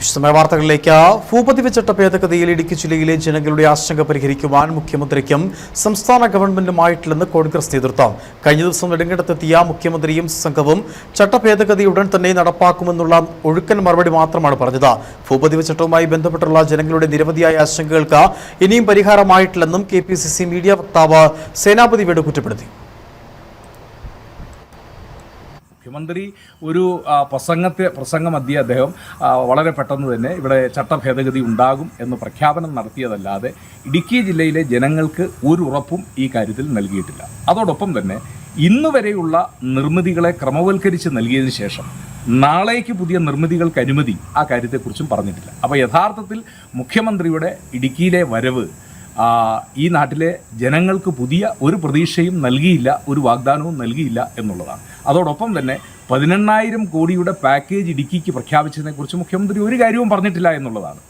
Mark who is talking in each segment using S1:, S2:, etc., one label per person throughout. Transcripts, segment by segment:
S1: വിശദമായ വാർത്തകളിലേക്ക്. ഭൂപതിവ് ചട്ട ഭേദഗതിയിൽ ഇടുക്കി ജില്ലയിലെ ജനങ്ങളുടെ ആശങ്ക പരിഹരിക്കുവാൻ മുഖ്യമന്ത്രിക്കും സംസ്ഥാന ഗവൺമെന്റുമായിട്ടില്ലെന്ന് കോൺഗ്രസ് നേതൃത്വം. കഴിഞ്ഞ ദിവസം നെടുങ്കണ്ടത്തെത്തിയ മുഖ്യമന്ത്രിയും സംഘവും ചട്ടഭേദഗതി ഉടൻ തന്നെ നടപ്പാക്കുമെന്നുള്ള ഒഴുക്കൻ മറുപടി മാത്രമാണ് പറഞ്ഞത്. ഭൂപതിവ് ചട്ടവുമായി ബന്ധപ്പെട്ടുള്ള ജനങ്ങളുടെ നിരവധിയായ ആശങ്കകൾക്ക് ഇനിയും പരിഹാരമായിട്ടില്ലെന്നും KPCC മീഡിയ വക്താവ് സേനാപതി വേണു കുറ്റപ്പെടുത്തി.
S2: മുഖ്യമന്ത്രി ഒരു പ്രസംഗമധ്യേ അദ്ദേഹം വളരെ പെട്ടെന്ന് തന്നെ ഇവിടെ ചട്ടഭേദഗതി ഉണ്ടാകും എന്ന് പ്രഖ്യാപനം നടത്തിയതല്ലാതെ ഇടുക്കി ജില്ലയിലെ ജനങ്ങൾക്ക് ഒരു ഉറപ്പും ഈ കാര്യത്തിൽ നൽകിയിട്ടില്ല. അതോടൊപ്പം തന്നെ ഇന്ന് വരെയുള്ള നിർമ്മിതികളെ ക്രമവൽക്കരിച്ച് നൽകിയതിനു ശേഷം നാളേക്ക് പുതിയ നിർമ്മിതികൾക്ക് അനുമതി ആ കാര്യത്തെക്കുറിച്ചും പറഞ്ഞിട്ടില്ല. അപ്പോൾ യഥാർത്ഥത്തിൽ മുഖ്യമന്ത്രിയുടെ ഇടുക്കിയിലെ വരവ് ഈ നാട്ടിലെ ജനങ്ങൾക്ക് പുതിയ ഒരു പ്രതീക്ഷയും നൽകിയില്ല, ഒരു വാഗ്ദാനവും നൽകിയില്ല എന്നുള്ളതാണ്. അതോടൊപ്പം തന്നെ 18,000 കോടിയുടെ പാക്കേജ് ഇടുക്കിക്ക് പ്രഖ്യാപിച്ചതിനെക്കുറിച്ച് മുഖ്യമന്ത്രി ഒരു കാര്യവും പറഞ്ഞിട്ടില്ല എന്നുള്ളതാണ്.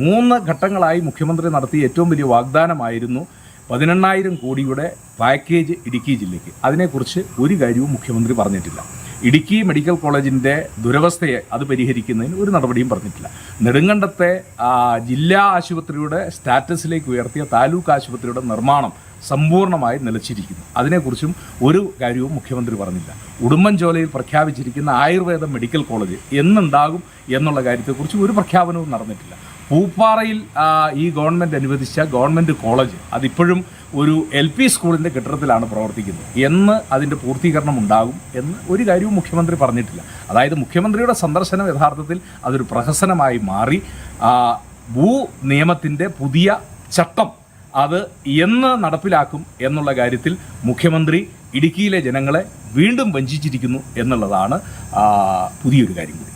S2: 3 ഘട്ടങ്ങളായി മുഖ്യമന്ത്രി നടത്തിയ ഏറ്റവും വലിയ വാഗ്ദാനമായിരുന്നു 18,000 കോടിയുടെ പാക്കേജ് ഇടുക്കി ജില്ലയ്ക്ക്. അതിനെക്കുറിച്ച് ഒരു കാര്യവും മുഖ്യമന്ത്രി പറഞ്ഞിട്ടില്ല. ഇടുക്കി മെഡിക്കൽ കോളേജിൻ്റെ ദുരവസ്ഥയെ അത് പരിഹരിക്കുന്നതിന് ഒരു നടപടിയും പറഞ്ഞിട്ടില്ല. നെടുങ്കണ്ടത്തെ ജില്ലാ ആശുപത്രിയുടെ സ്റ്റാറ്റസിലേക്ക് ഉയർത്തിയ താലൂക്ക് ആശുപത്രിയുടെ നിർമ്മാണം സമ്പൂർണ്ണമായി നിലച്ചിരിക്കുന്നു. അതിനെക്കുറിച്ചും ഒരു കാര്യവും മുഖ്യമന്ത്രി പറഞ്ഞില്ല. ഉടുമ്പൻചോലയിൽ പ്രഖ്യാപിച്ചിരിക്കുന്ന ആയുർവേദ മെഡിക്കൽ കോളേജ് എന്നുണ്ടാകും എന്നുള്ള കാര്യത്തെക്കുറിച്ച് ഒരു പ്രഖ്യാപനവും നടന്നിട്ടില്ല. പൂപ്പാറയിൽ ഈ ഗവൺമെൻറ് അനുവദിച്ച ഗവൺമെൻറ് കോളേജ് അതിപ്പോഴും ഒരു LP സ്കൂളിൻ്റെ കെട്ടിടത്തിലാണ് പ്രവർത്തിക്കുന്നത്. എന്ന് അതിൻ്റെ പൂർത്തീകരണം ഉണ്ടാകും എന്ന് ഒരു കാര്യവും മുഖ്യമന്ത്രി പറഞ്ഞിട്ടില്ല. അതായത് മുഖ്യമന്ത്രിയുടെ സന്ദർശനം യഥാർത്ഥത്തിൽ അതൊരു പ്രഹസനമായി മാറി. ഭൂ നിയമത്തിൻ്റെ പുതിയ ചട്ടം അത് എന്ന് നടപ്പിലാക്കും എന്നുള്ള കാര്യത്തിൽ മുഖ്യമന്ത്രി ഇടുക്കിയിലെ ജനങ്ങളെ വീണ്ടും വഞ്ചിച്ചിരിക്കുന്നു എന്നുള്ളതാണ് പുതിയൊരു കാര്യം കൂടി.